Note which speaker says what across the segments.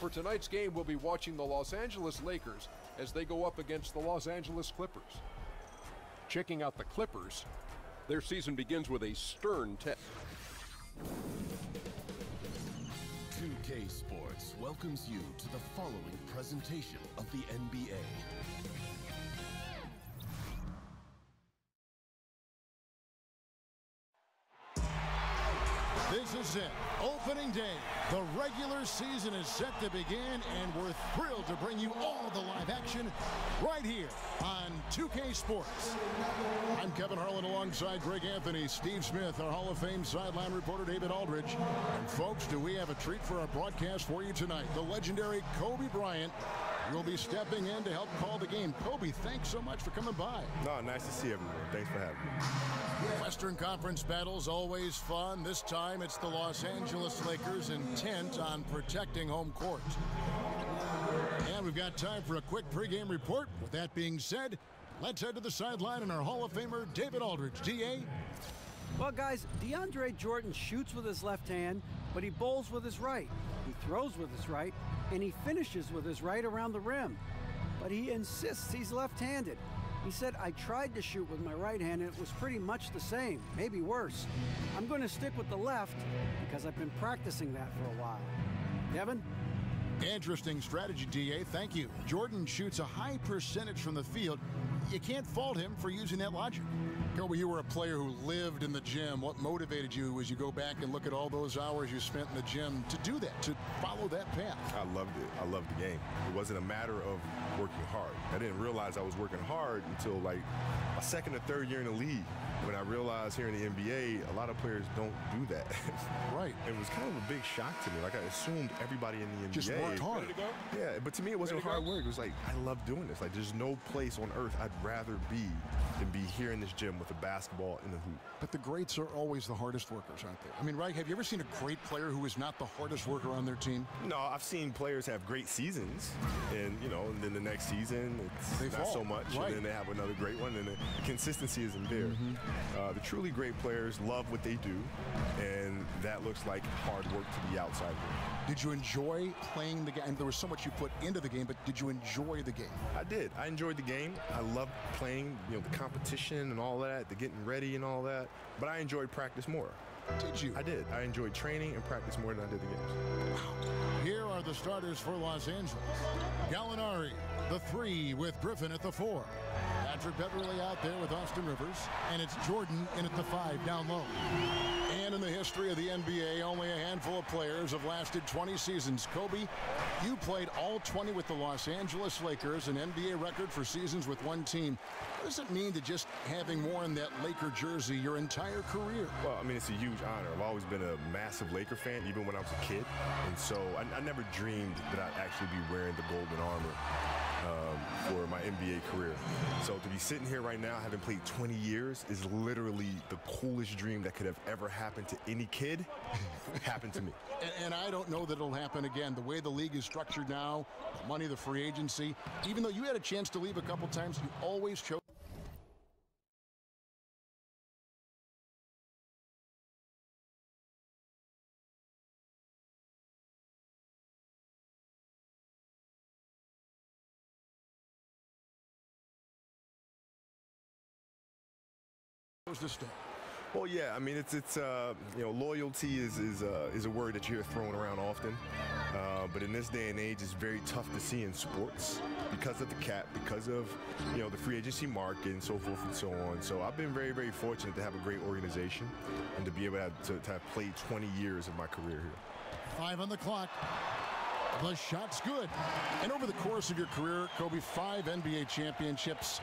Speaker 1: For tonight's game, we'll be watching the Los Angeles Lakers as they go up against the Los Angeles Clippers. Checking out the Clippers, their season begins with a stern test.
Speaker 2: 2K Sports welcomes you to the following presentation of the NBA.
Speaker 3: This is it, opening day. The regular season is set to begin, and we're thrilled to bring you all the live action right here on 2K Sports. I'm Kevin Harlan alongside Greg Anthony, Steve Smith, our Hall of Fame sideline reporter David Aldridge. And folks, do we have a treat for our broadcast for you tonight? The legendary Kobe Bryant will be stepping in to help call the game. Kobe, thanks so much for coming by.
Speaker 4: No, nice to see everyone. Thanks for having me.
Speaker 3: Western Conference battles always fun. This time it's the Los Angeles Lakers intent on protecting home court. And we've got time for a quick pregame report. With that being said, let's head to the sideline and our Hall of Famer David Aldridge. DA?
Speaker 5: Well, guys, DeAndre Jordan shoots with his left hand, but he bowls with his right. He throws with his right, and he finishes with his right around the rim. But he insists he's left-handed. He said, I tried to shoot with my right hand, and it was pretty much the same, maybe worse. I'm going to stick with the left because I've been practicing that for a while. Kevin?
Speaker 3: Interesting strategy, DA. Thank you. Jordan shoots a high percentage from the field. You can't fault him for using that logic. Kobe, you were a player who lived in the gym. What motivated you as you go back and look at all those hours you spent in the gym to do that, to follow that path?
Speaker 4: I loved it. I loved the game. It wasn't a matter of working hard. I didn't realize I was working hard until like my second or third year in the league. When I realized here in the NBA, a lot of players don't do that.
Speaker 3: Right.
Speaker 4: It was kind of a big shock to me. Like, I assumed everybody in the NBA
Speaker 3: just worked hard.
Speaker 4: Yeah, but to me, it wasn't hard work. It was like, I love doing this. Like, there's no place on earth I'd rather be than be here in this gym with a basketball in the hoop.
Speaker 3: But the greats are always the hardest workers, aren't they? I mean, right, have you ever seen a great player who is not the hardest worker on their team?
Speaker 4: No, I've seen players have great seasons, and, you know, and then the next season, it's not so much, right. And then they have another great one, and the consistency isn't there. The truly great players love what they do, and that looks like hard work to the outside world.
Speaker 3: Did you enjoy playing the game? There was so much you put into the game, but did you enjoy the game?
Speaker 4: I did. I enjoyed the game. I loved playing, you know, the competition and all that, the getting ready and all that, but I enjoyed practice more.
Speaker 3: Did you?
Speaker 4: I did. I enjoyed training and practice more than I did the games.
Speaker 3: Wow. Here are the starters for Los Angeles. Gallinari, the 3 with Griffin at the 4. Patrick Beverly out there with Austin Rivers, and it's Jordan in at the 5 down low. And in the history of the NBA, only a handful of players have lasted 20 seasons. Kobe, you played all 20 with the Los Angeles Lakers, an NBA record for seasons with one team. What does it mean to just having worn that Laker jersey your entire career?
Speaker 4: Well, I mean, it's a huge honor. I've always been a massive Laker fan, even when I was a kid. And so I never dreamed that I'd actually be wearing the golden armor for my NBA career. So to be sitting here right now, having played 20 years, is literally the coolest dream that could have ever happened to any kid. Happened to me.
Speaker 3: And I don't know that it'll happen again. The way the league is structured now, the money, the free agency, even though you had a chance to leave a couple times, you always chose. To stay.
Speaker 4: Well, yeah, I mean, it's you know, loyalty is a word that you hear thrown around often, but in this day and age, it's very tough to see in sports because of the cap, because of, you know, the free agency market and so forth and so on. So I've been very, very fortunate to have a great organization and to be able to have played 20 years of my career here.
Speaker 3: 5 on the clock. The shot's good. And over the course of your career, Kobe, 5 NBA championships.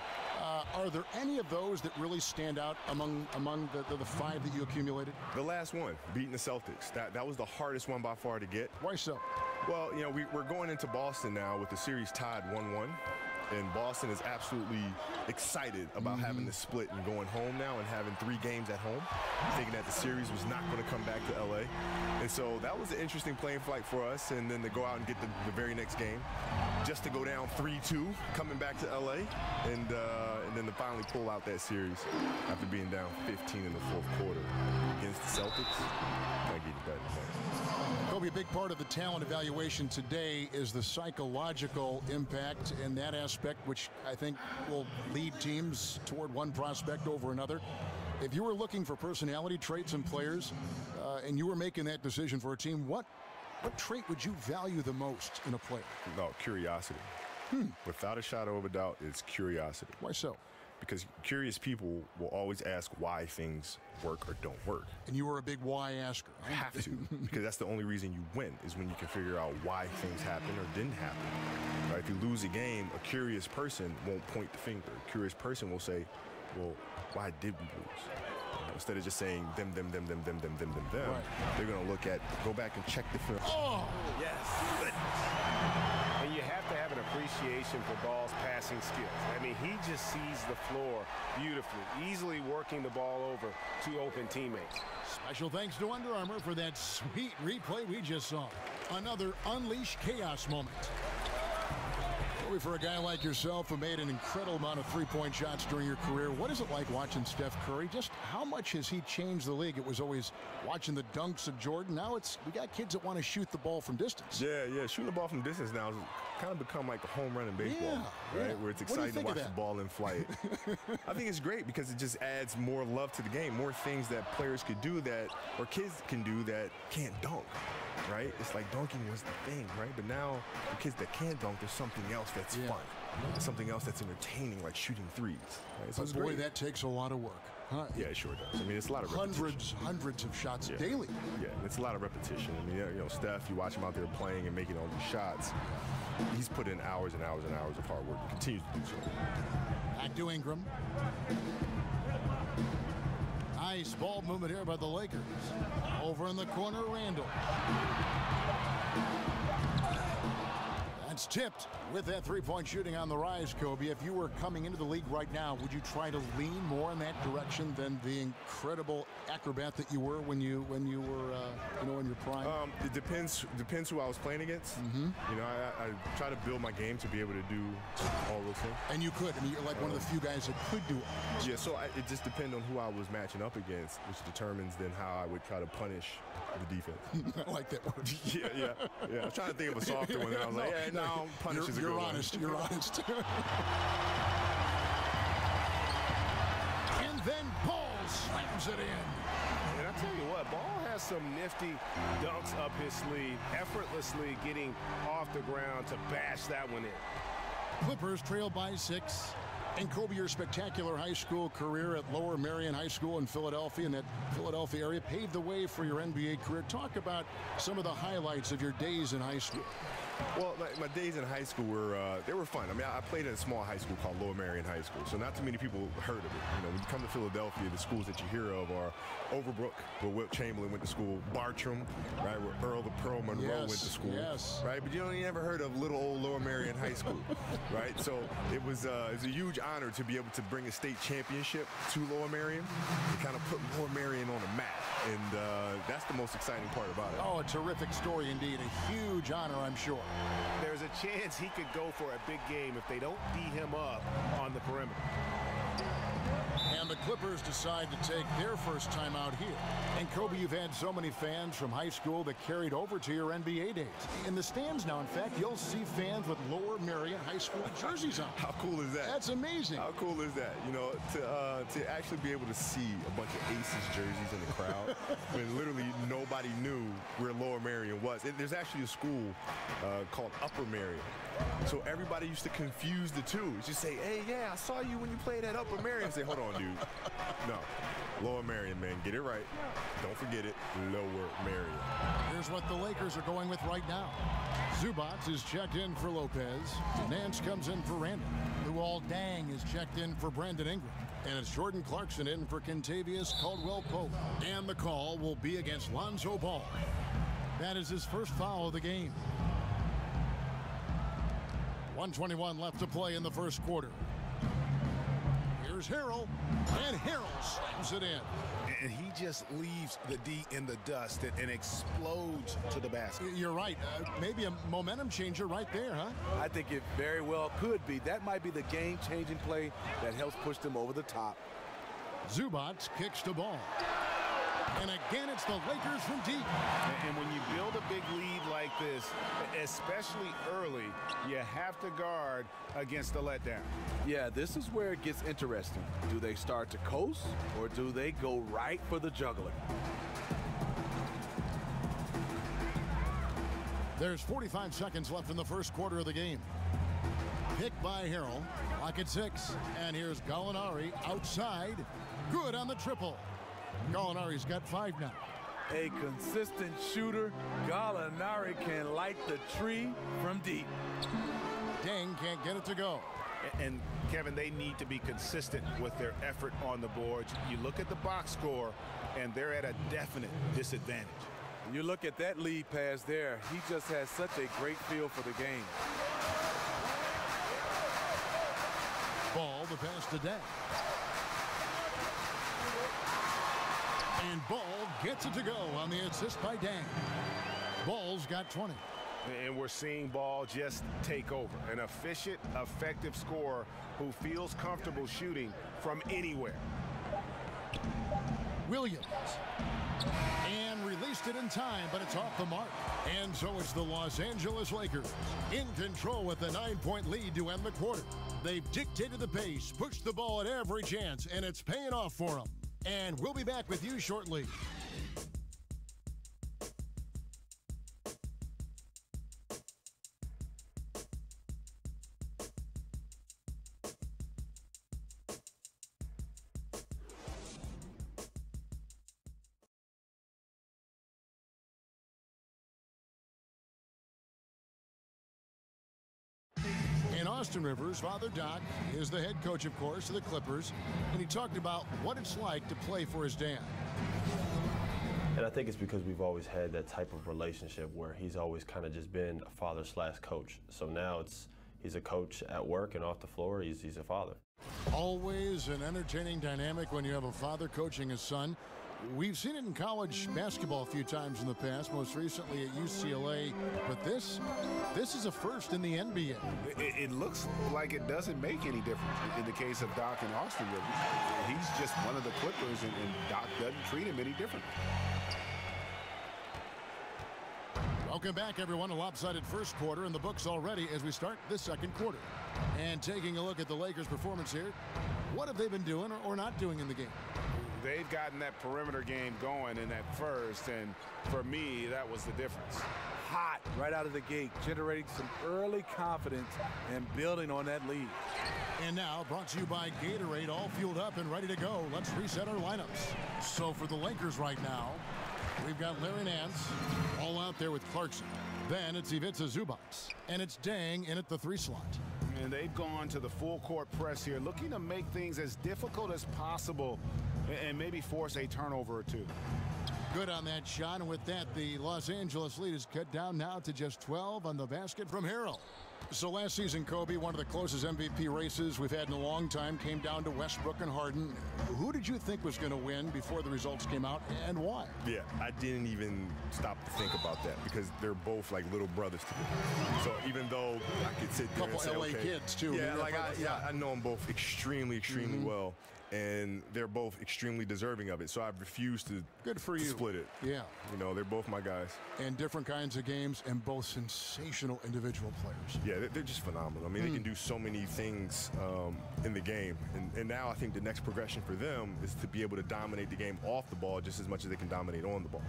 Speaker 3: Are there any of those that really stand out among the 5 that you accumulated?
Speaker 4: The last one, beating the Celtics. That was the hardest one by far to get.
Speaker 3: Why so?
Speaker 4: Well, you know, we're going into Boston now with the series tied 1-1. And Boston is absolutely excited about having the split and going home now and having 3 games at home, thinking that the series was not going to come back to LA. And so that was an interesting playing fight for us, and then to go out and get the very next game. just to go down 3-2, coming back to LA, and then to finally pull out that series after being down 15 in the fourth quarter against the Celtics. I get it better.
Speaker 3: Kobe, a big part of the talent evaluation today is the psychological impact in that aspect, which I think will lead teams toward one prospect over another. If you were looking for personality traits in players and you were making that decision for a team, what trait would you value the most in a player?
Speaker 4: No, curiosity. Without a shadow of a doubt, it's curiosity.
Speaker 3: Why so?
Speaker 4: Because curious people will always ask why things work or don't work.
Speaker 3: And you were a big why asker.
Speaker 4: You have to, because that's the only reason you win, is when you can figure out why things happened or didn't happen. Right? If you lose a game, a curious person won't point the finger. A curious person will say, well, why did we lose? Instead of just saying them, right. They're going to go back and check the film.
Speaker 3: Oh!
Speaker 6: Yes. Good. And you have to have an appreciation for Ball's passing skills. I mean, he just sees the floor beautifully, easily working the ball over to open teammates.
Speaker 3: Special thanks to Under Armour for that sweet replay we just saw. Another Unleash Chaos moment. For a guy like yourself who made an incredible amount of three-point shots during your career, what is it like watching Steph Curry? Just how much has he changed the league? It was always watching the dunks of Jordan. Now we got kids that want to shoot the ball from distance.
Speaker 4: Yeah. Shooting the ball from distance now has kind of become like a home run in baseball, right? Where it's exciting to watch the ball in flight. I think it's great because it just adds more love to the game, more things that players could do or kids can do that can't dunk. Right? It's like dunking was the thing, right? But now the kids that can't dunk, there's something else that's fun. Something else that's entertaining, like shooting threes. Right? So
Speaker 3: boy, that takes a lot of work. Huh?
Speaker 4: Yeah, it sure does. I mean, it's a lot of repetition.
Speaker 3: Hundreds of shots daily.
Speaker 4: Yeah, it's a lot of repetition. I mean, Steph, you watch him out there playing and making all these shots. He's put in hours and hours and hours of hard work. He continues to do so.
Speaker 3: Back to Ingram. Nice ball movement here by the Lakers. Over in the corner, Randall. That's tipped with that three-point shooting on the rise, Kobe. If you were coming into the league right now, would you try to lean more in that direction than the incredible acrobat that you were when you were in your prime?
Speaker 4: It depends who I was playing against. I try to build my game to be able to do all those things.
Speaker 3: And you could. I mean, you're like one of the few guys that could do it.
Speaker 4: Yeah, so it just depends on who I was matching up against, which determines then how I would try to punish the defense.
Speaker 3: I like that word.
Speaker 4: Yeah. I was trying to think of a softer one, and I was like, punish is a good one.
Speaker 3: You're honest. And then Ball slams it in.
Speaker 6: And I tell you what, Ball has some nifty dunks up his sleeve, effortlessly getting off the ground to bash that one in.
Speaker 3: Clippers trail by 6. And Kobe, your spectacular high school career at Lower Merion High School in Philadelphia, in that Philadelphia area, paved the way for your NBA career. Talk about some of the highlights of your days in high school.
Speaker 4: Well, my days in high school were fun. I mean, I played at a small high school called Lower Merion High School, so not too many people heard of it. When you come to Philadelphia, the schools that you hear of are Overbrook, where Wilt Chamberlain went to school, Bartram, right, where Earl the Pearl Monroe went to school, right? But you never heard of little old Lower Merion High School, right? So it was a huge honor to be able to bring a state championship to Lower Merion and kind of put Lower Merion on the map, and that's the most exciting part about it.
Speaker 3: Oh, a terrific story indeed. A huge honor, I'm sure.
Speaker 6: There's a chance he could go for a big game if they don't beat him up on the perimeter.
Speaker 3: And the Clippers decide to take their first time out here. And Kobe, you've had so many fans from high school that carried over to your NBA days. In the stands now, in fact, you'll see fans with Lower Merion High School jerseys on.
Speaker 4: How cool is that?
Speaker 3: That's amazing.
Speaker 4: How cool is that? To actually be able to see a bunch of Aces jerseys in the crowd when literally nobody knew where Lower Merion was. There's actually a school called Upper Merion. So everybody used to confuse the two. Just say, hey, yeah, I saw you when you played at Upper Merion. Say, hold on, dude. No. Lower Merion, man. Get it right. Don't forget it. Lower Merion.
Speaker 3: Here's what the Lakers are going with right now. Zubac is checked in for Lopez. Nance comes in for Randall. Luol Deng is checked in for Brandon Ingram. And it's Jordan Clarkson in for Kentavious Caldwell-Pope. And the call will be against Lonzo Ball. That is his first foul of the game. 1:21 left to play in the first quarter. Here's Harrell, and Harrell slams it in.
Speaker 7: And he just leaves the D in the dust and explodes to the basket.
Speaker 3: You're right. Maybe a momentum changer right there, huh?
Speaker 8: I think it very well could be. That might be the game-changing play that helps push them over the top.
Speaker 3: Zubac kicks the ball. And again, it's the Lakers from deep.
Speaker 7: And when you build a big lead like this, especially early, you have to guard against the letdown.
Speaker 8: Yeah, this is where it gets interesting. Do they start to coast, or do they go right for the juggler?
Speaker 3: There's 45 seconds left in the first quarter of the game. Picked by Harrell. Clock at 6. And here's Gallinari outside. Good on the triple. Gallinari's got 5 now.
Speaker 8: A consistent shooter, Gallinari can light the tree from deep.
Speaker 3: Deng can't get it to go.
Speaker 7: And Kevin, they need to be consistent with their effort on the boards. You look at the box score, and they're at a definite disadvantage.
Speaker 8: You look at that lead pass there, he just has such a great feel for the game.
Speaker 3: Ball, the pass to Deng. And Ball gets it to go on the assist by Deng. Ball's got 20.
Speaker 6: And we're seeing Ball just take over. An efficient, effective scorer who feels comfortable shooting from anywhere.
Speaker 3: Williams. And released it in time, but it's off the mark. And so it's the Los Angeles Lakers in control with a 9-point lead to end the quarter. They've dictated the pace, pushed the ball at every chance, and it's paying off for them. And we'll be back with you shortly. And Austin Rivers, Father Doc, is the head coach, of course, of the Clippers, and he talked about what it's like to play for his dad.
Speaker 9: And I think it's because we've always had that type of relationship where he's always kind of just been a father/coach. So now he's a coach at work and off the floor, he's a father.
Speaker 3: Always an entertaining dynamic when you have a father coaching his son. We've seen it in college basketball a few times in the past, most recently at UCLA. But this is a first in the NBA.
Speaker 7: It looks like it doesn't make any difference in the case of Doc and Austin Rivers. He's just one of the Clippers, and Doc doesn't treat him any different.
Speaker 3: Welcome back, everyone. A lopsided first quarter in the books already as we start this second quarter. And taking a look at the Lakers' performance here, what have they been doing or not doing in the game?
Speaker 6: They've gotten that perimeter game going in that first, and for me, that was the difference.
Speaker 8: Hot right out of the gate, generating some early confidence and building on that lead.
Speaker 3: And now, brought to you by Gatorade, all fueled up and ready to go. Let's reset our lineups. So for the Lakers right now, we've got Larry Nance all out there with Clarkson. Then it's Ivica Zubac, and it's Deng in at the 3 slot.
Speaker 6: And they've gone to the full court press here, looking to make things as difficult as possible and maybe force a turnover or two.
Speaker 3: Good on that shot, and with that, the Los Angeles lead is cut down now to just 12 on the basket from Harrell. So last season, Kobe, one of the closest MVP races we've had in a long time, came down to Westbrook and Harden. Who did you think was going to win before the results came out, and why?
Speaker 4: Yeah, I didn't even stop to think about that because they're both like little brothers to me. So even though I could sit there and say,
Speaker 3: LA
Speaker 4: okay,
Speaker 3: kids too.
Speaker 4: Yeah, I know them both extremely well. And they're both extremely deserving of it. So I've refused to, split it.
Speaker 3: Yeah.
Speaker 4: You know, they're both my guys.
Speaker 3: And different kinds of games and both sensational individual players.
Speaker 4: Yeah, they're just phenomenal. I mean, they can do so many things in the game. And now I think the next progression for them is to be able to dominate the game off the ball just as much as they can dominate on the ball,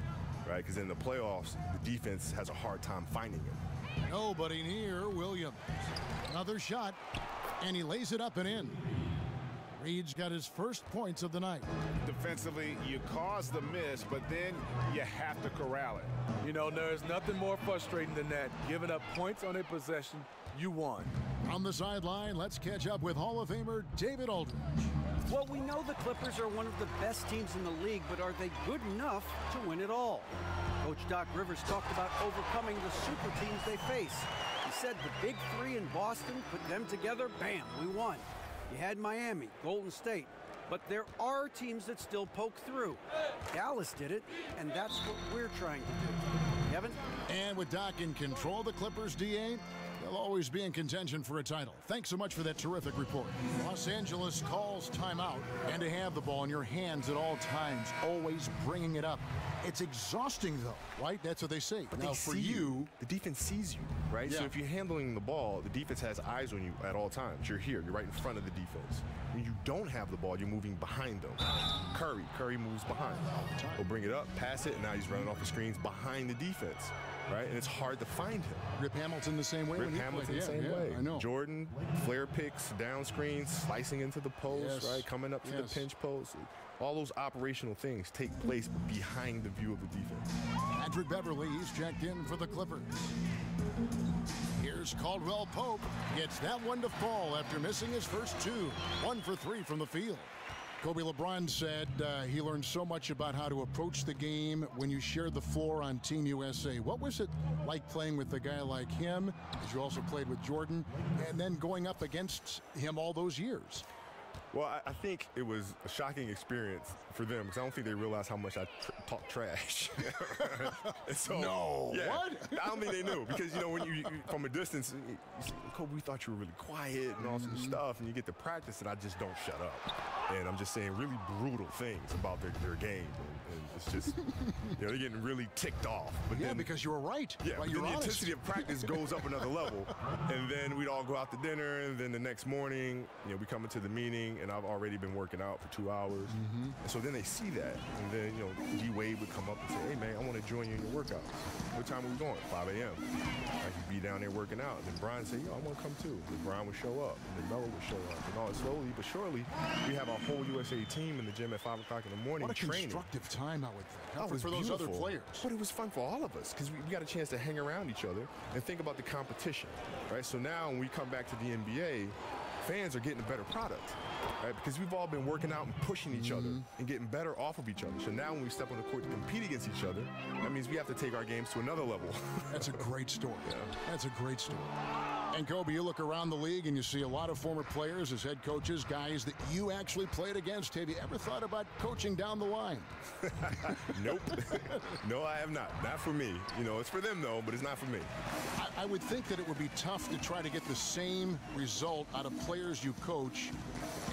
Speaker 4: right? Because in the playoffs, the defense has a hard time finding it.
Speaker 3: Nobody near Williams. Another shot, and he lays it up and in. Reed's got his first points of the night.
Speaker 6: Defensively, you cause the miss, but then you have to corral it.
Speaker 8: You know, there's nothing more frustrating than that. Giving up points on a possession, you won.
Speaker 3: On the sideline, let's catch up with Hall of Famer David Aldridge.
Speaker 5: Well, we know the Clippers are one of the best teams in the league, but are they good enough to win it all? Coach Doc Rivers talked about overcoming the super teams they face. He said the big 3 in Boston, put them together, bam, we won. You had Miami, Golden State, but there are teams that still poke through. Dallas did it, and that's what we're trying to do. Kevin?
Speaker 3: And with Doc in control, the Clippers, DA, they'll always be in contention for a title. Thanks so much for that terrific report. Los Angeles calls timeout, and to have the ball in your hands at all times, always bringing it up. It's exhausting, though, right? That's what they say.
Speaker 4: But
Speaker 3: now,
Speaker 4: they
Speaker 3: for
Speaker 4: see
Speaker 3: you,
Speaker 4: the defense sees you, right?
Speaker 3: Yeah.
Speaker 4: So if you're handling the ball, the defense has eyes on you at all times. You're here. You're right in front of the defense. When you don't have the ball, you're moving behind them. Curry moves behind. He'll bring it up, pass it, and now he's running off the screens behind the defense, right? And it's hard to find him.
Speaker 3: Rip Hamilton the same way.
Speaker 4: Rip
Speaker 3: when he
Speaker 4: Hamilton
Speaker 3: played.
Speaker 4: the same way.
Speaker 3: I know.
Speaker 4: Jordan, flare picks, down screens, slicing into the post,
Speaker 3: Yes.
Speaker 4: right? Coming up to the pinch post. All those operational things take place behind the view of the defense.
Speaker 3: Patrick Beverly, he's checked in for the Clippers. Here's Caldwell Pope. Gets that one to fall after missing his first two. 1 for 3 from the field. Kobe LeBron said he learned so much about how to approach the game when you shared the floor on Team USA. What was it like playing with a guy like him, as you also played with Jordan, and then going up against him all those years?
Speaker 4: Well, I think it was a shocking experience for them because I don't think they realized how much I talk trash. So,
Speaker 3: No,
Speaker 4: yeah,
Speaker 3: what?
Speaker 4: I don't think they knew because, you know, when you from a distance, you say, Kobe, we thought you were really quiet and all sorts of stuff, and you get to practice, and I just don't shut up. And I'm just saying really brutal things about their game. And it's just, you know, they're getting really ticked off. But
Speaker 3: Yeah,
Speaker 4: then,
Speaker 3: because you were right.
Speaker 4: yeah,
Speaker 3: Right,
Speaker 4: but
Speaker 3: you're
Speaker 4: then the
Speaker 3: honest.
Speaker 4: intensity of practice goes up another level. And then we'd all go out to dinner, and then the next morning, you know, we come into the meeting, and I've already been working out for 2 hours. And so then they see that. And then, you know, G Wade would come up and say, hey, man, I want to join you in your workout. What time are we going? 5 a.m. I'd be down there working out. And then Brian would say, yo, I want to come too. And Brian would show up. And then Melo would show up. And all slowly but surely, we have our whole USA team in the gym at 5 o'clock in the morning
Speaker 3: What a
Speaker 4: training.
Speaker 3: constructive time, I would think.
Speaker 4: Oh, it was
Speaker 3: for those other
Speaker 4: beautiful.
Speaker 3: players.
Speaker 4: But it was fun for all of us because we got a chance to hang around each other and think about the competition, right? So now when we come back to the NBA, fans are getting a better product, right? Because we've all been working out and pushing each other and getting better off of each other. So now when we step on the court to compete against each other, that means we have to take our games to another level.
Speaker 3: That's a great story. That's a great story. And Kobe, you look around the league and you see a lot of former players as head coaches, guys that you actually played against. Have you ever thought about coaching down the line?
Speaker 4: Nope. No, I have not. Not for me. You know, it's for them though, but it's not for me.
Speaker 3: I would think that it would be tough to try to get the same result out of players you coach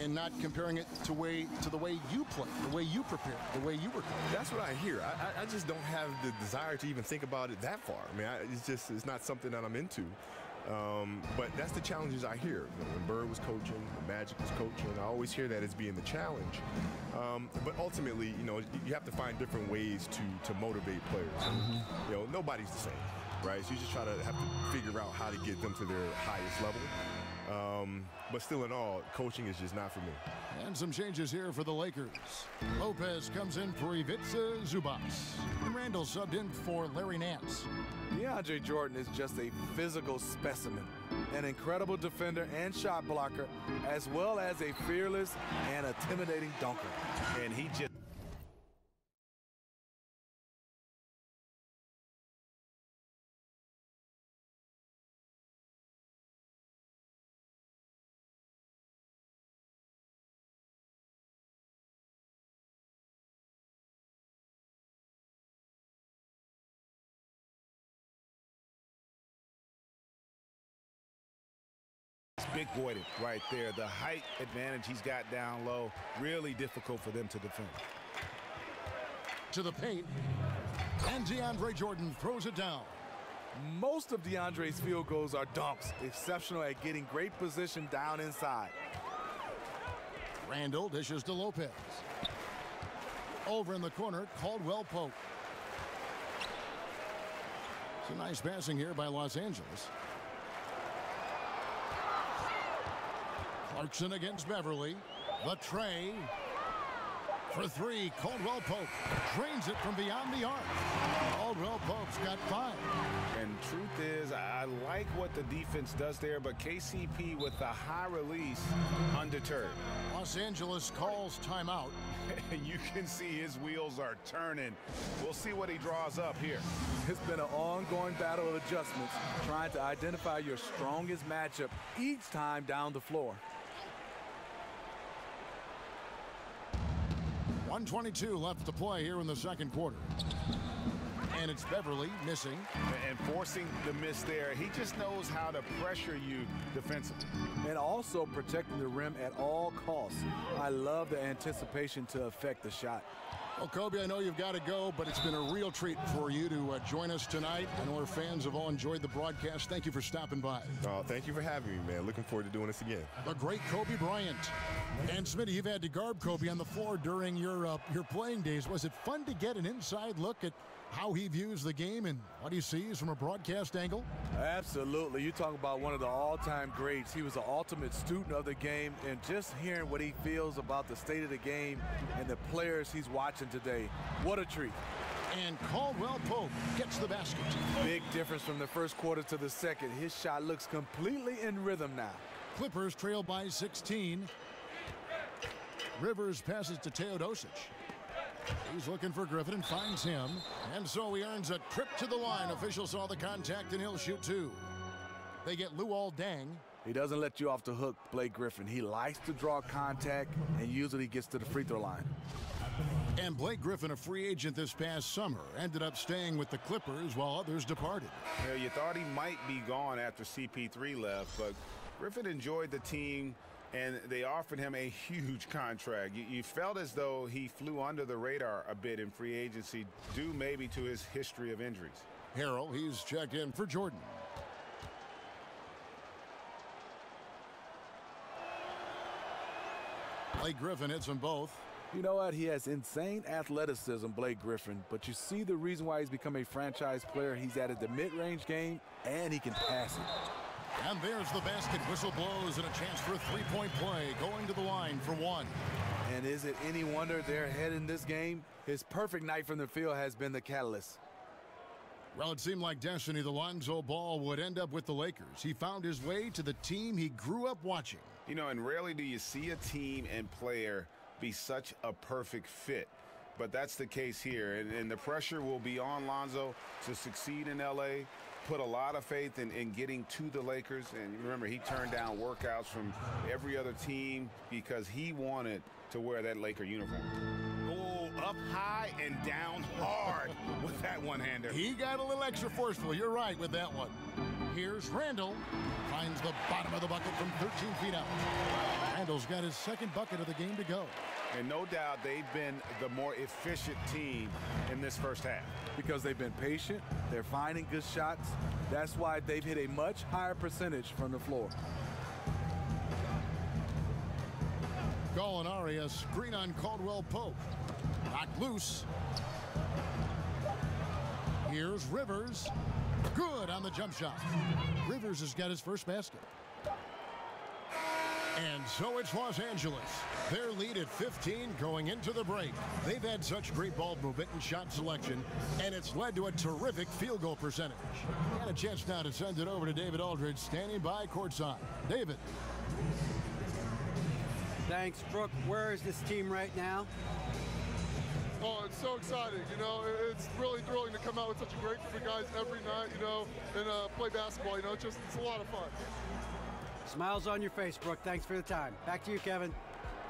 Speaker 3: and not comparing it to the way you play, the way you prepare, the way you were coached.
Speaker 4: That's what I hear. I just don't have the desire to even think about it that far. I mean, it's not something that I'm into. But that's the challenges I hear. You know, when Bird was coaching, when Magic was coaching, I always hear that as being the challenge. But ultimately, you know, you have to find different ways to motivate players. You know, nobody's the same, right? So you just try to have to figure out how to get them to their highest level. But still in all, coaching is just not for me.
Speaker 3: And some changes here for the Lakers. Lopez comes in for Ivica Zubac. And Randall subbed in for Larry Nance.
Speaker 8: DeAndre Jordan is just a physical specimen, an incredible defender and shot blocker, as well as a fearless and intimidating dunker.
Speaker 6: And he just big-boyded right there. The height advantage he's got down low, really difficult for them to defend.
Speaker 3: To the paint. And DeAndre Jordan throws it down.
Speaker 8: Most of DeAndre's field goals are dunks, exceptional at getting great position down inside.
Speaker 3: Randall dishes to Lopez. Over in the corner, Caldwell Pope. It's a nice passing here by Los Angeles. Clarkson against Beverly. The tray. For three, Caldwell Pope drains it from beyond the arc. Caldwell Pope's got 5.
Speaker 6: And truth is, I like what the defense does there, but KCP with the high release, undeterred.
Speaker 3: Los Angeles calls timeout.
Speaker 7: You can see his wheels are turning. We'll see what he draws up here.
Speaker 8: It's been an ongoing battle of adjustments, trying to identify your strongest matchup each time down the floor.
Speaker 3: 1:22 left to play here in the second quarter. And it's Beverly missing.
Speaker 7: And forcing the miss there. He just knows how to pressure you defensively.
Speaker 8: And also protecting the rim at all costs. I love the anticipation to affect the shot.
Speaker 3: Well, Kobe, I know you've got to go, but it's been a real treat for you to join us tonight. I know our fans have all enjoyed the broadcast. Thank you for stopping by.
Speaker 4: Oh, thank you for having me, man. Looking forward to doing this again.
Speaker 3: The great Kobe Bryant. And Smitty, you've had to guard Kobe on the floor during your playing days. Was it fun to get an inside look at how he views the game and what he sees from a broadcast angle?
Speaker 8: Absolutely. You talk about one of the all-time greats. He was the ultimate student of the game, and just hearing what he feels about the state of the game and the players he's watching today, what a treat.
Speaker 3: And Caldwell Pope gets the basket.
Speaker 8: Big difference from the first quarter to the second. His shot looks completely in rhythm now.
Speaker 3: Clippers trail by 16. Rivers passes to Teodosic. He's looking for Griffin and finds him. And so he earns a trip to the line. Official saw the contact and he'll shoot two. They get Luol Deng.
Speaker 8: He doesn't let you off the hook, Blake Griffin. He likes to draw contact and usually gets to the free throw line.
Speaker 3: And Blake Griffin, a free agent this past summer, ended up staying with the Clippers while others departed.
Speaker 7: You know, you thought he might be gone after CP3 left, but Griffin enjoyed the team, and they offered him a huge contract. You felt as though he flew under the radar a bit in free agency, due maybe to his history of injuries.
Speaker 3: Harrell, he's checked in for Jordan. Blake Griffin hits them both.
Speaker 8: You know what? He has insane athleticism, Blake Griffin, but you see the reason why he's become a franchise player. He's added the mid-range game, and he can pass it.
Speaker 3: And there's the basket. Whistle blows and a chance for a three-point play. Going to the line for one.
Speaker 8: And is it any wonder they're ahead in this game? His perfect night from the field has been the catalyst.
Speaker 3: Well, it seemed like destiny. The Lonzo Ball would end up with the Lakers. He found his way to the team he grew up watching.
Speaker 7: You know, and rarely do you see a team and player be such a perfect fit. But that's the case here. And the pressure will be on Lonzo to succeed in L.A., put a lot of faith in getting to the Lakers. And remember, he turned down workouts from every other team because he wanted to wear that Laker uniform. Oh, up high and down hard with that one-hander.
Speaker 3: He got a little extra forceful. You're right with that one. Here's Randall. Finds the bottom of the bucket from 13 feet out. Randall's got his second bucket of the game to go.
Speaker 7: And no doubt they've been the more efficient team in this first half.
Speaker 8: Because they've been patient, they're finding good shots. That's why they've hit a much higher percentage from the floor.
Speaker 3: Gallinari, a screen on Caldwell Pope. Knocked loose. Here's Rivers. Good on the jump shot. Rivers has got his first basket. And so it's Los Angeles. Their lead at 15 going into the break. They've had such great ball movement and shot selection, and it's led to a terrific field goal percentage. Got a chance now to send it over to David Aldridge, standing by courtside. David.
Speaker 5: Thanks, Brooke. Where is this team right now?
Speaker 10: Oh, it's so exciting, you know. It's really thrilling to come out with such a great group of guys every night, you know, and play basketball, you know. It's a lot of fun.
Speaker 5: Smiles on your face, Brooke. Thanks for the time. Back to you, Kevin.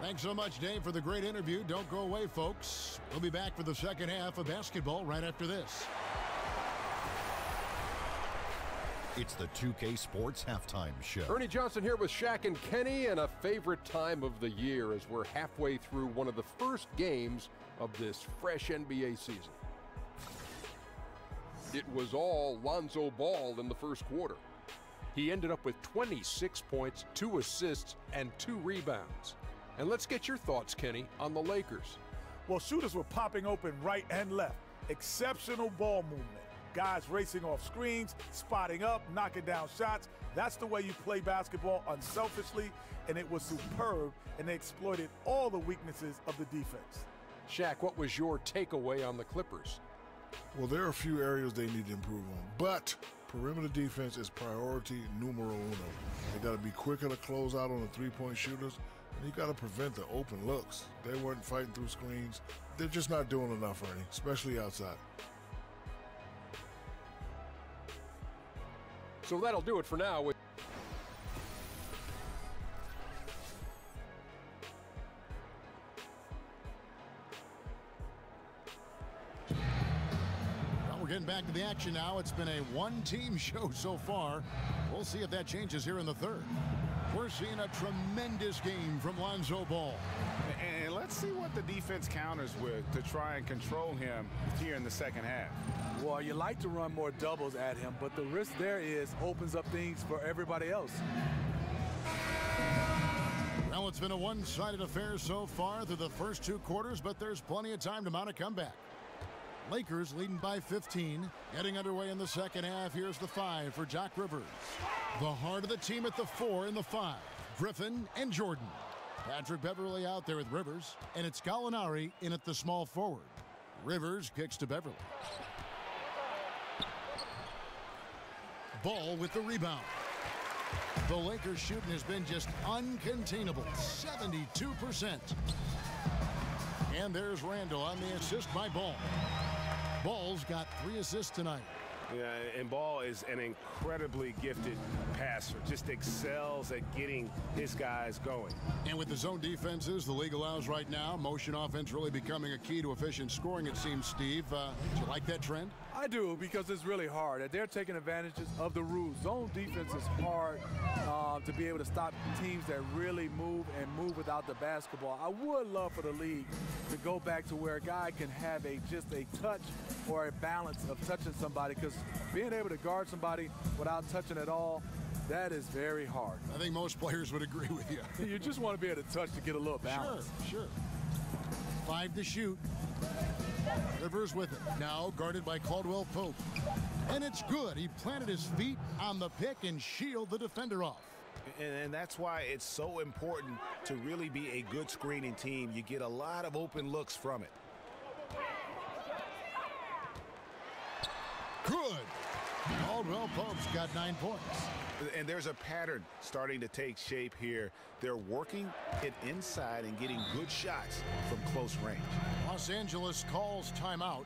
Speaker 3: Thanks so much, Dave, for the great interview. Don't go away, folks. We'll be back for the second half of basketball right after this.
Speaker 11: It's the 2K Sports Halftime Show.
Speaker 1: Ernie Johnson here with Shaq and Kenny, and a favorite time of the year as we're halfway through one of the first games of this fresh NBA season. It was all Lonzo Ball in the first quarter. He ended up with 26 points, 2 assists, and 2 rebounds. And let's get your thoughts, Kenny, on the Lakers.
Speaker 12: Well, shooters were popping open right and left. Exceptional ball movement. Guys racing off screens, spotting up, knocking down shots. That's the way you play basketball unselfishly, and it was superb, and they exploited all the weaknesses of the defense.
Speaker 1: Shaq, what was your takeaway on the Clippers?
Speaker 13: Well, there are a few areas they need to improve on, but perimeter defense is priority numero uno. They got to be quicker to close out on the three-point shooters, and you got to prevent the open looks. They weren't fighting through screens. They're just not doing enough, Ernie, especially outside.
Speaker 1: So that'll do it for now.
Speaker 3: Getting back to the action now. It's been a one-team show so far. We'll see if that changes here in the third. We're seeing a tremendous game from Lonzo Ball.
Speaker 6: And let's see what the defense counters with to try and control him here in the second half.
Speaker 8: Well, you like to run more doubles at him, but the risk there is opens up things for everybody else.
Speaker 3: Well, it's been a one-sided affair so far through the first two quarters, but there's plenty of time to mount a comeback. Lakers leading by 15. Getting underway in the second half. Here's the 5 for Doc Rivers. The heart of the team at the 4 and the 5. Griffin and Jordan. Patrick Beverly out there with Rivers, and it's Gallinari in at the small forward. Rivers kicks to Beverly. Ball with the rebound. The Lakers shooting has been just uncontainable, 72%. And there's Randall on the assist by Ball. Ball's got 3 assists tonight.
Speaker 6: Yeah, and Ball is an incredibly gifted passer, just excels at getting his guys going.
Speaker 3: And with the zone defenses the league allows right now, motion offense really becoming a key to efficient scoring, it seems, Steve. Do you like that trend?
Speaker 8: I do, because it's really hard. They're taking advantages of the rules. Zone defense is hard to be able to stop teams that really move and move without the basketball. I would love for the league to go back to where a guy can have just a touch or a balance of touching somebody, because being able to guard somebody without touching at all, that is very hard.
Speaker 3: I think most players would agree with you.
Speaker 8: You just want to be able to touch to get a little balance.
Speaker 3: Sure. 5 to shoot. Rivers with it. Now guarded by Caldwell Pope. And it's good. He planted his feet on the pick and shielded the defender off.
Speaker 6: And that's why it's so important to really be a good screening team. You get a lot of open looks from it.
Speaker 3: Good. Caldwell Pope's got 9 points.
Speaker 6: And there's a pattern starting to take shape here. They're working it inside and getting good shots from close range.
Speaker 3: Los Angeles calls timeout.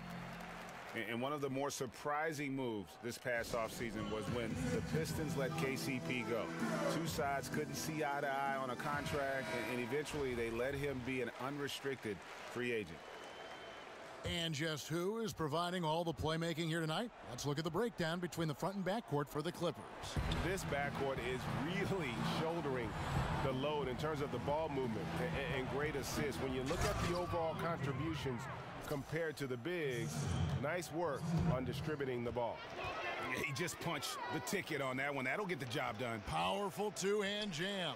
Speaker 6: And one of the more surprising moves this past offseason was when the Pistons let KCP go. Two sides couldn't see eye to eye on a contract, and eventually they let him be an unrestricted free agent.
Speaker 3: And just who is providing all the playmaking here tonight? Let's look at the breakdown between the front and backcourt for the Clippers.
Speaker 6: This backcourt is really shouldering the load in terms of the ball movement and great assists. When you look at the overall contributions compared to the bigs, nice work on distributing the ball. He just punched the ticket on that one. That'll get the job done.
Speaker 3: Powerful two-hand jam.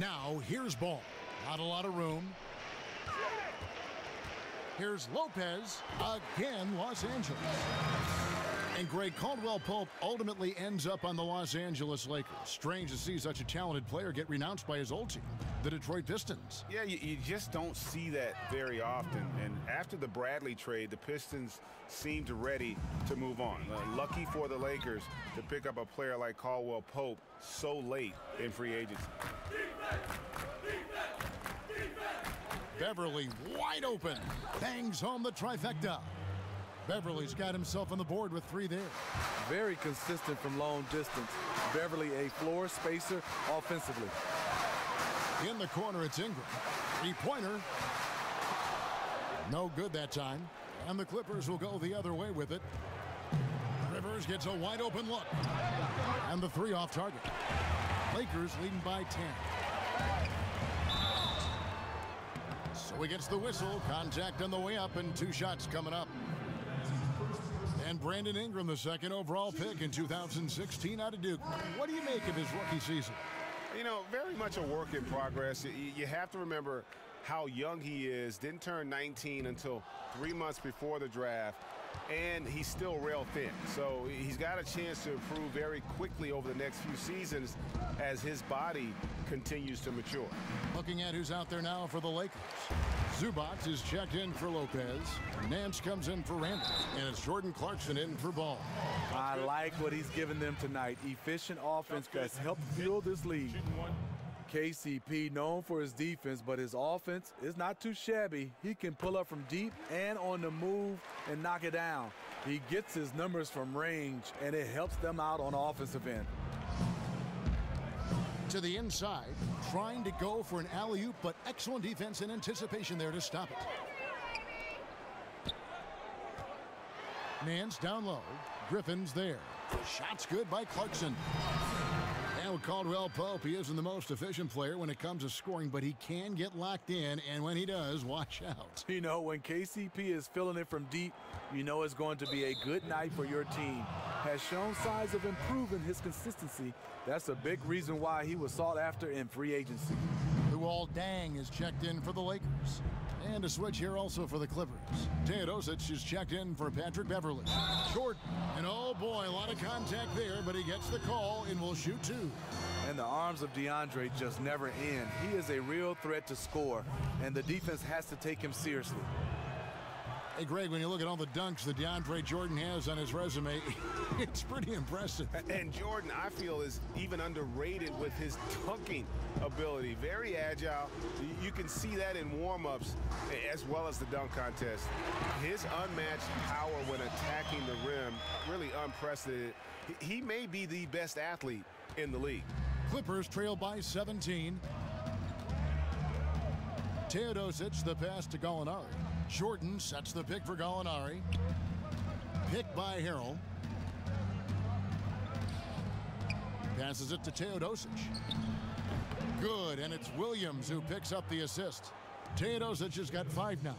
Speaker 3: Now, here's Ball. Not a lot of room. Here's Lopez. Again, Los Angeles. And Greg, Caldwell Pope ultimately ends up on the Los Angeles Lakers. Strange to see such a talented player get renounced by his old team, the Detroit Pistons.
Speaker 6: Yeah, you just don't see that very often. And after the Bradley trade, the Pistons seemed ready to move on. Lucky for the Lakers to pick up a player like Caldwell Pope so late in free agency.
Speaker 3: Beverly wide open. Bangs home the trifecta. Beverly's got himself on the board with 3 there.
Speaker 8: Very consistent from long distance. Beverly a floor spacer offensively.
Speaker 3: In the corner, it's Ingram. 3-pointer. No good that time. And the Clippers will go the other way with it. Rivers gets a wide open look. And the 3 off target. Lakers leading by 10. So he gets the whistle. Contact on the way up and 2 shots coming up. And Brandon Ingram, the 2nd overall pick in 2016 out of Duke. What do you make of his rookie season?
Speaker 6: You know, very much a work in progress. You have to remember how young he is. Didn't turn 19 until 3 months before the draft. And he's still rail thin. So he's got a chance to improve very quickly over the next few seasons as his body continues to mature.
Speaker 3: Looking at who's out there now for the Lakers. Zubac is checked in for Lopez. Nance comes in for Randall. And it's Jordan Clarkson in for Ball.
Speaker 8: I like what he's given them tonight. Efficient offense that's helped fuel this league. KCP known for his defense, but his offense is not too shabby. He can pull up from deep and on the move and knock it down. He gets his numbers from range, and it helps them out on the offensive end.
Speaker 3: To the inside, trying to go for an alley-oop, but excellent defense and anticipation there to stop it. Nance down low. Griffin's there. Shot's good by Clarkson. And with Caldwell Pope, he isn't the most efficient player when it comes to scoring, but he can get locked in, and when he does, watch out.
Speaker 8: You know, when KCP is filling it from deep, you know it's going to be a good night for your team. Has shown signs of improving his consistency. That's a big reason why he was sought after in free agency.
Speaker 3: Luol Deng is checked in for the Lakers. And a switch here also for the Clippers. Teodosic is checked in for Patrick Beverly. Jordan, and oh boy, a lot of contact there, but he gets the call and will shoot two.
Speaker 8: And the arms of DeAndre just never end. He is a real threat to score, and the defense has to take him seriously.
Speaker 3: Hey, Greg, when you look at all the dunks that DeAndre Jordan has on his resume, it's pretty impressive.
Speaker 6: And Jordan, I feel, is even underrated with his dunking ability. Very agile. You can see that in warm-ups as well as the dunk contest. His unmatched power when attacking the rim, really unprecedented. He may be the best athlete in the league.
Speaker 3: Clippers trail by 17. Teodosic, the pass to Gallinari. Jordan sets the pick for Gallinari. Pick by Harrell. Passes it to Teodosic. Good, and it's Williams who picks up the assist. Teodosic has got 5 now.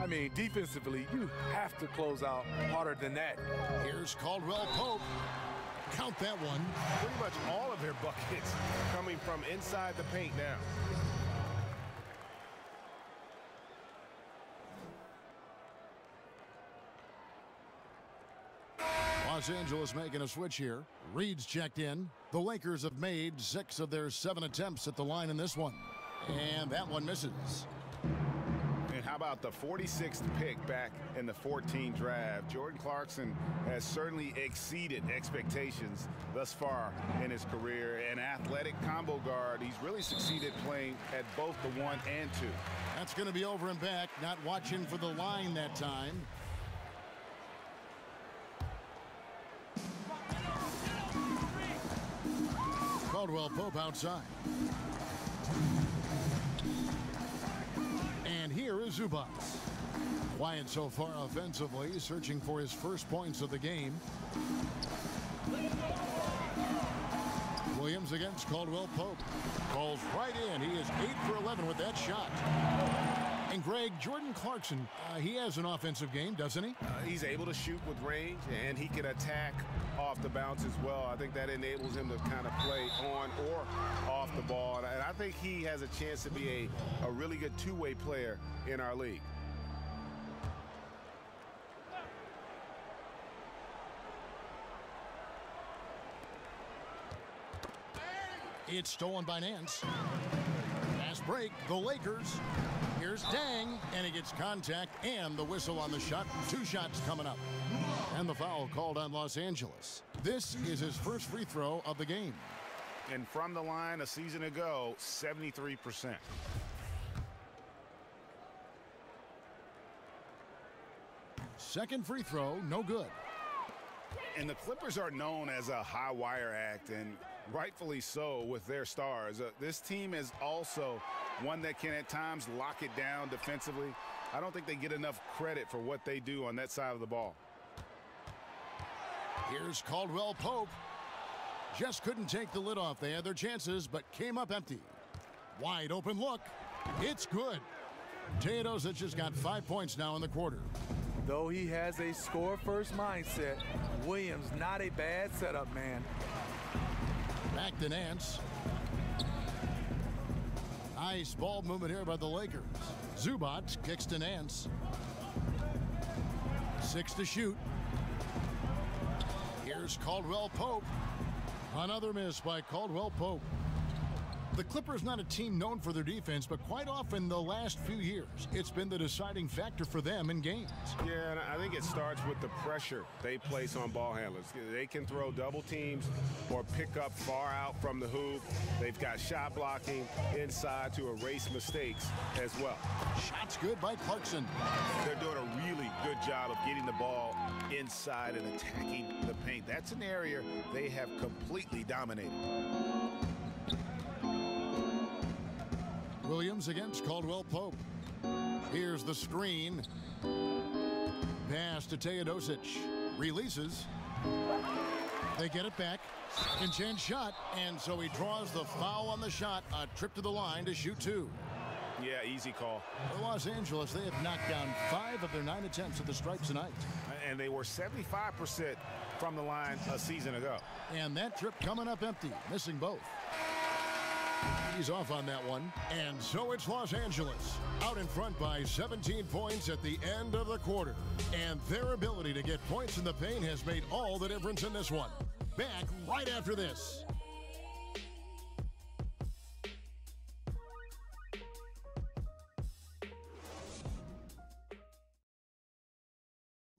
Speaker 8: I mean, defensively, you have to close out harder than that.
Speaker 3: Here's Caldwell Pope. Count that one.
Speaker 6: Pretty much all of their buckets coming from inside the paint now.
Speaker 3: Los Angeles making a switch here. Reed's checked in. The Lakers have made 6 of their 7 attempts at the line in this one. And that one misses.
Speaker 7: And how about the 46th pick back in the 14 draft? Jordan Clarkson has certainly exceeded expectations thus far in his career. An athletic combo guard. He's really succeeded playing at both the 1 and 2.
Speaker 3: That's going to be over and back. Not watching for the line that time. Caldwell Pope outside. And here is Zubac. Quiet so far offensively, searching for his first points of the game. Williams against Caldwell Pope. Falls right in. He is 8 for 11 with that shot. And Greg, Jordan Clarkson, he has an offensive game, doesn't he?
Speaker 6: He's able to shoot with range, and he can attack off the bounce as well. I think that enables him to kind of play on or off the ball. And I think he has a chance to be a really good two-way player in our league.
Speaker 3: It's stolen by Nance. Fast break, the Lakers. Here's Deng, and he gets contact and the whistle on the shot. 2 shots coming up. And the foul called on Los Angeles. This is his first free throw of the game.
Speaker 7: And from the line a season ago, 73%.
Speaker 3: Second free throw, no good.
Speaker 7: And the Clippers are known as a high wire act, and rightfully so with their stars. This team is also one that can at times lock it down defensively. I don't think they get enough credit for what they do on that side of the ball.
Speaker 3: Here's Caldwell Pope. Just couldn't take the lid off. They had their chances, but came up empty. Wide open look. It's good. Teodosic has got 5 points now in the quarter.
Speaker 8: Though he has a score-first mindset, Williams not a bad setup man.
Speaker 3: Back to Nance. Nice ball movement here by the Lakers. Zubac kicks to Nance. 6 to shoot. Here's Caldwell Pope. Another miss by Caldwell Pope. The Clippers not a team known for their defense, but quite often the last few years, it's been the deciding factor for them in games.
Speaker 6: Yeah, and I think it starts with the pressure they place on ball handlers. They can throw double teams or pick up far out from the hoop. They've got shot blocking inside to erase mistakes as well.
Speaker 3: Shots good by Clarkson.
Speaker 7: They're doing a really good job of getting the ball inside and attacking the paint. That's an area they have completely dominated.
Speaker 3: Williams against Caldwell Pope. Here's the screen. Pass to Teodosic. Releases. They get it back. Second chance shot, and so he draws the foul on the shot. A trip to the line to shoot 2.
Speaker 6: Yeah, easy call.
Speaker 3: For Los Angeles, they have knocked down 5 of their 9 attempts at the stripe tonight.
Speaker 6: And they were 75% from the line a season ago.
Speaker 3: And that trip coming up empty, missing both. He's off on that one. And so it's Los Angeles, out in front by 17 points at the end of the quarter. And their ability to get points in the paint has made all the difference in this one. Back right after this.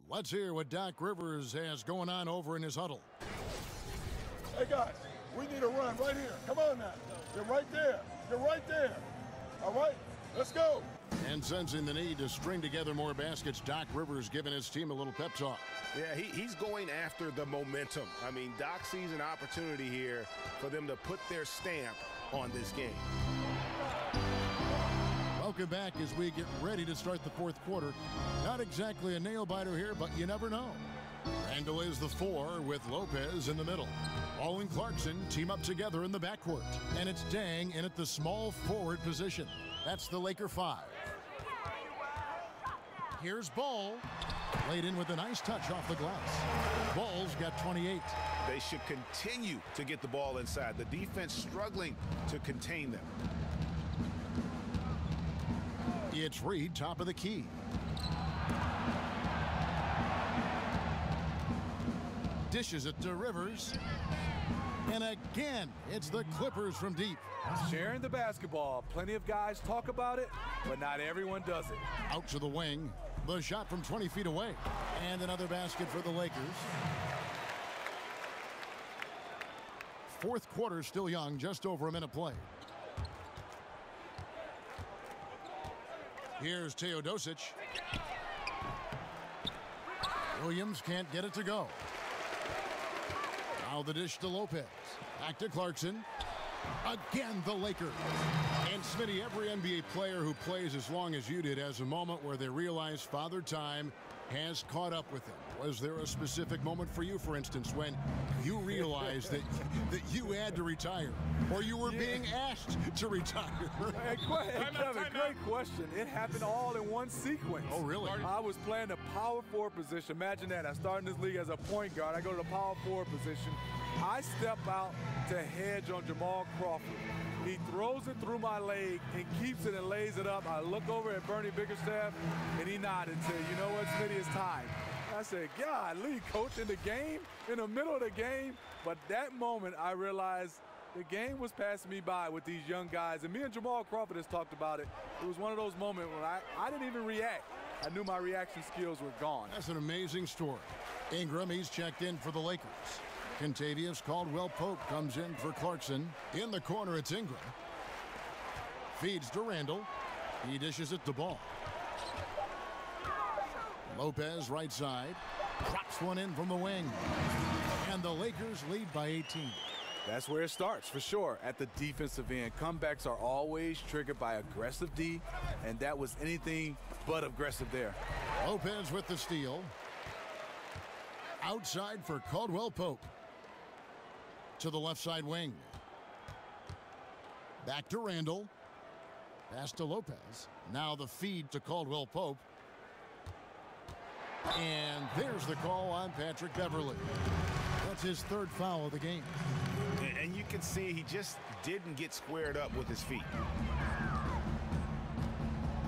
Speaker 3: Let's hear what Doc Rivers has going on over in his huddle.
Speaker 13: Hey, guys, we need a run right here. Come on now. You're right there. You're right there. All right, let's go.
Speaker 3: And sensing the need to string together more baskets, Doc Rivers giving his team a little pep talk.
Speaker 6: Yeah, he's going after the momentum. I mean, Doc sees an opportunity here for them to put their stamp on this game.
Speaker 3: Welcome back as we get ready to start the fourth quarter. Not exactly a nail-biter here, but you never know. Randall is the 4 with Lopez in the middle. Ball and Clarkson team up together in the backcourt. And it's Dang in at the small forward position. That's the Laker 5. Here's Ball. Laid in with a nice touch off the glass. Ball's got 28.
Speaker 6: They should continue to get the ball inside. The defense struggling to contain them.
Speaker 3: It's Reed, top of the key. Dishes it to Rivers. And again, it's the Clippers from deep.
Speaker 8: Sharing the basketball. Plenty of guys talk about it, but not everyone does it.
Speaker 3: Out to the wing. The shot from 20 feet away. And another basket for the Lakers. Fourth quarter still young, just over a minute played. Here's Teodosic. Williams can't get it to go. Now the dish to Lopez. Back to Clarkson. Again, the Lakers. And Smitty, every NBA player who plays as long as you did has a moment where they realize Father Time has caught up with them. Was there a specific moment for you, for instance, when you realized that you had to retire, or you were being asked to retire?
Speaker 8: Hey, Kevin, great question. It happened all in one sequence.
Speaker 3: Oh, really?
Speaker 8: I was playing the power forward position. Imagine that. I started in this league as a point guard. I go to the power forward position. I step out to hedge on Jamal Crawford. He throws it through my leg and keeps it and lays it up. I look over at Bernie Bickerstaff, and he nodded and said, you know what, Smitty, it's time. I said, golly, coach, in the game, in the middle of the game. But that moment, I realized the game was passing me by with these young guys. And me and Jamal Crawford has talked about it. It was one of those moments when I didn't even react. I knew my reaction skills were gone.
Speaker 3: That's an amazing story. Ingram, he's checked in for the Lakers. Contavious Caldwell-Pope comes in for Clarkson. In the corner, it's Ingram. Feeds to Randall. He dishes it to Ball. Lopez, right side. Drops one in from the wing. And the Lakers lead by 18.
Speaker 8: That's where it starts, for sure, at the defensive end. Comebacks are always triggered by aggressive D, and that was anything but aggressive there.
Speaker 3: Lopez with the steal. Outside for Caldwell-Pope. To the left side wing. Back to Randall. Pass to Lopez. Now the feed to Caldwell-Pope. And there's the call on Patrick Beverley. That's his third foul of the game.
Speaker 6: And you can see he just didn't get squared up with his feet.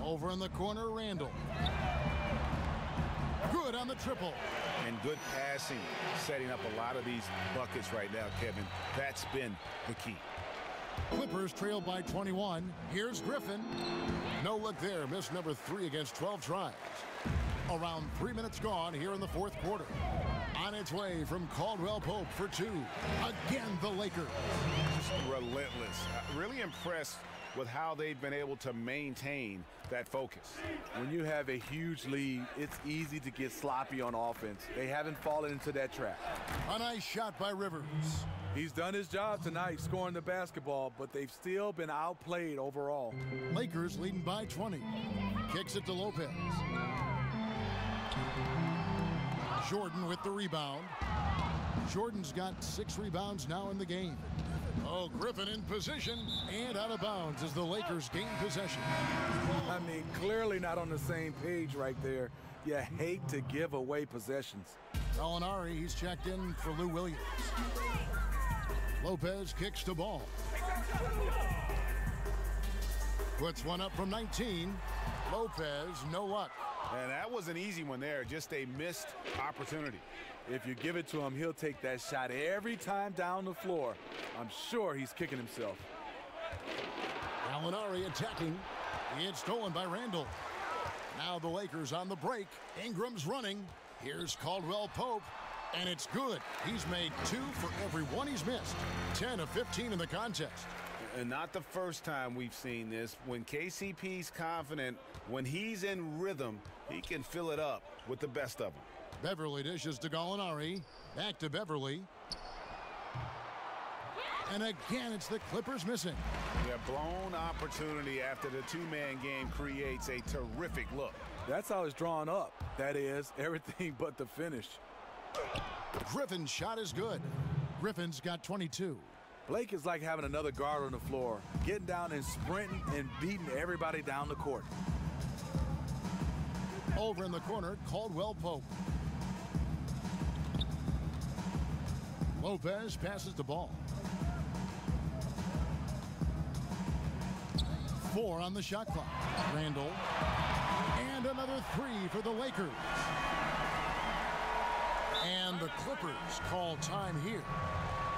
Speaker 3: Over in the corner, Randall. Good on the triple.
Speaker 6: And good passing, setting up a lot of these buckets right now, Kevin. That's been the key.
Speaker 3: Clippers trail by 21. Here's Griffin. No look there. Miss number 3 against 12 tries. Around 3 minutes gone here in the fourth quarter. On its way from Caldwell-Pope for 2. Again, the Lakers.
Speaker 6: Just relentless. Really impressed with how they've been able to maintain that focus.
Speaker 8: When you have a huge lead, it's easy to get sloppy on offense. They haven't fallen into that trap.
Speaker 3: A nice shot by Rivers.
Speaker 8: He's done his job tonight scoring the basketball, but they've still been outplayed overall.
Speaker 3: Lakers leading by 20. Kicks it to Lopez. Jordan with the rebound. Jordan's got 6 rebounds now in the game. Oh, Griffin in position and out of bounds as the Lakers gain possession.
Speaker 8: I mean, clearly not on the same page right there. You hate to give away possessions.
Speaker 3: Gallinari, he's checked in for Lou Williams. Lopez kicks the ball. Puts one up from 19. Lopez, no luck.
Speaker 7: And that was an easy one there, just a missed opportunity.
Speaker 8: If you give it to him, he'll take that shot every time down the floor. I'm sure he's kicking himself.
Speaker 3: Gallinari attacking. It's stolen by Randall. Now the Lakers on the break. Ingram's running. Here's Caldwell Pope, and it's good. He's made 2 for every one he's missed. 10 of 15 in the contest.
Speaker 7: And not the first time we've seen this. When KCP's confident, when he's in rhythm, he can fill it up with the best of them.
Speaker 3: Beverly dishes to Gallinari. Back to Beverly. And again, it's the Clippers missing.
Speaker 7: Yeah, blown opportunity after the two-man game creates a terrific look.
Speaker 8: That's how it's drawn up. That is, everything but the finish.
Speaker 3: Griffin's shot is good. Griffin's got 22.
Speaker 8: Blake is like having another guard on the floor, getting down and sprinting and beating everybody down the court.
Speaker 3: Over in the corner, Caldwell Pope. Lopez passes the ball. 4 on the shot clock. Randall. And another 3 for the Lakers. And the Clippers call time here.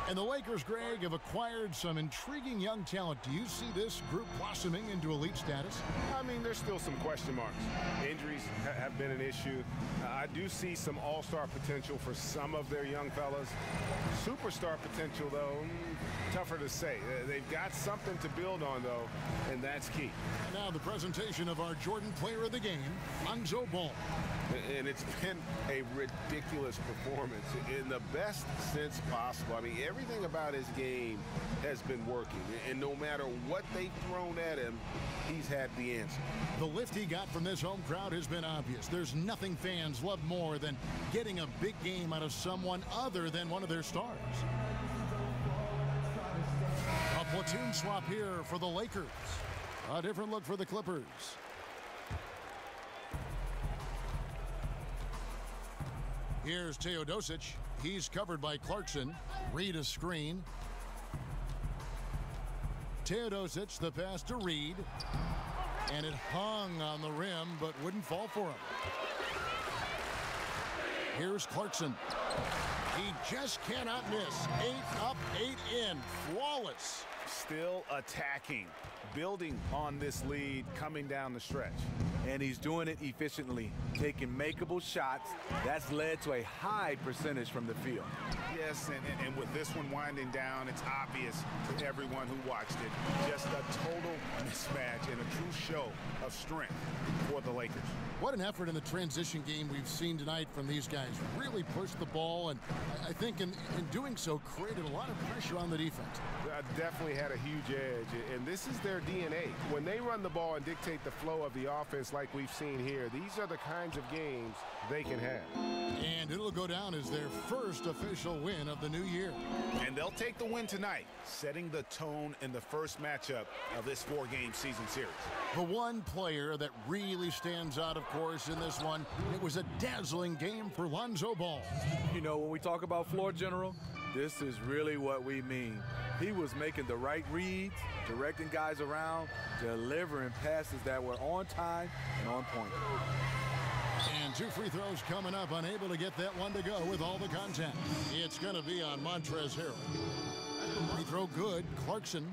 Speaker 3: And the Lakers, Greg, have acquired some intriguing young talent. Do you see this group blossoming into elite status?
Speaker 6: I mean, there's still some question marks. Injuries have been an issue. I do see some all-star potential for some of their young fellas. Superstar potential, though, tougher to say. They've got something to build on, though, and that's key.
Speaker 3: And now the presentation of our Jordan Player of the Game, Lonzo Ball.
Speaker 6: And it's been a ridiculous performance in the best sense possible. I mean, everything about his game has been working. And no matter what they've thrown at him, he's had the answer.
Speaker 3: The lift he got from this home crowd has been obvious. There's nothing fans love more than getting a big game out of someone other than one of their stars. A platoon swap here for the Lakers. A different look for the Clippers. Here's Teodosic. He's covered by Clarkson. Reed a screen. Teodosic, the pass to Reed. And it hung on the rim, but wouldn't fall for him. Here's Clarkson. He just cannot miss. 8 up, 8 in. Flawless.
Speaker 7: Still attacking, building on this lead coming down the stretch.
Speaker 8: And he's doing it efficiently, taking makeable shots. That's led to a high percentage from the field.
Speaker 7: Yes, and with this one winding down, it's obvious to everyone who watched it. Just a total mismatch and a true show of strength for the Lakers.
Speaker 3: What an effort in the transition game we've seen tonight from these guys. Really pushed the ball, and I think in doing so created a lot of pressure on the defense.
Speaker 6: Definitely had a huge edge, and this is their DNA. When they run the ball and dictate the flow of the offense like we've seen here, these are the kinds of games they can have.
Speaker 3: And it'll go down as their first official win of the new year.
Speaker 7: And they'll take the win tonight, setting the tone in the first matchup of this 4-game season series.
Speaker 3: The one player that really stands out, of course, in this one, it was a dazzling game for Lonzo Ball.
Speaker 8: You know, when we talk about floor general, this is really what we mean. He was making the right reads, directing guys around, delivering passes that were on time and on point.
Speaker 3: And 2 free throws coming up, unable to get that one to go with all the contact. It's going to be on Montrezl Harrell. Free throw good, Clarkson.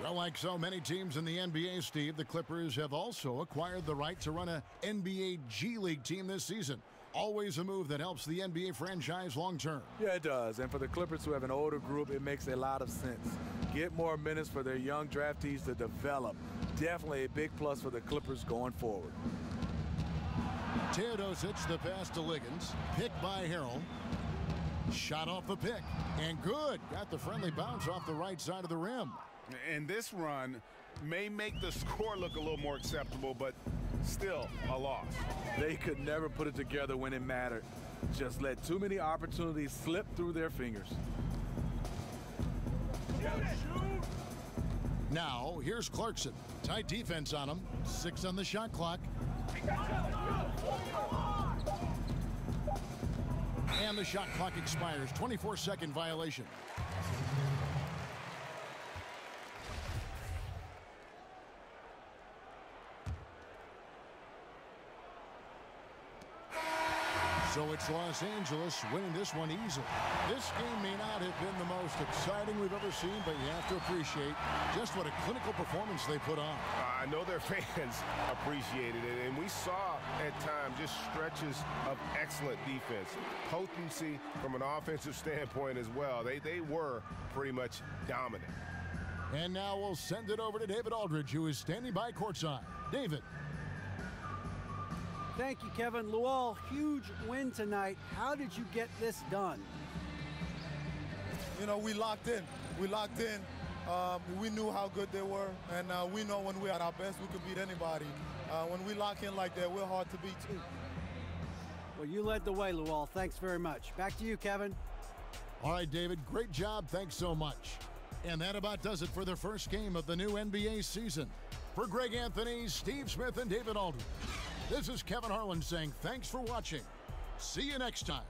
Speaker 3: Well, like so many teams in the NBA, Steve, the Clippers have also acquired the right to run an NBA G League team this season. Always a move that helps the NBA franchise long term.
Speaker 8: Yeah, it does. And for the Clippers who have an older group, it makes a lot of sense. Get more minutes for their young draftees to develop. Definitely a big plus for the Clippers going forward.
Speaker 3: Teodosic, the pass to Liggins. Picked by Harrell. Shot off the pick. And good. Got the friendly bounce off the right side of the rim.
Speaker 7: And this run may make the score look a little more acceptable, but still a loss.
Speaker 8: They could never put it together when it mattered. just let too many opportunities slip through their fingers.
Speaker 3: Now, here's Clarkson. Tight defense on him. 6 on the shot clock. And the shot clock expires. 24-second violation. So it's Los Angeles winning this one easily. This game may not have been the most exciting we've ever seen, but you have to appreciate just what a clinical performance they put on.
Speaker 6: I know their fans appreciated it, and we saw at times just stretches of excellent defense. Potency from an offensive standpoint as well. They were pretty much dominant.
Speaker 3: And now we'll send it over to David Aldridge, who is standing by courtside. David.
Speaker 5: Thank you, Kevin. Luol, huge win tonight. How did you get this done?
Speaker 14: You know, we locked in. We locked in. We knew how good they were, and we know when we're at our best, we could beat anybody. When we lock in like that, we're hard to beat, too.
Speaker 5: Well, you led the way, Luol. Thanks very much. Back to you, Kevin.
Speaker 3: All right, David, great job. Thanks so much. And that about does it for the first game of the new NBA season. For Greg Anthony, Steve Smith, and David Aldridge, this is Kevin Harlan saying thanks for watching. See you next time.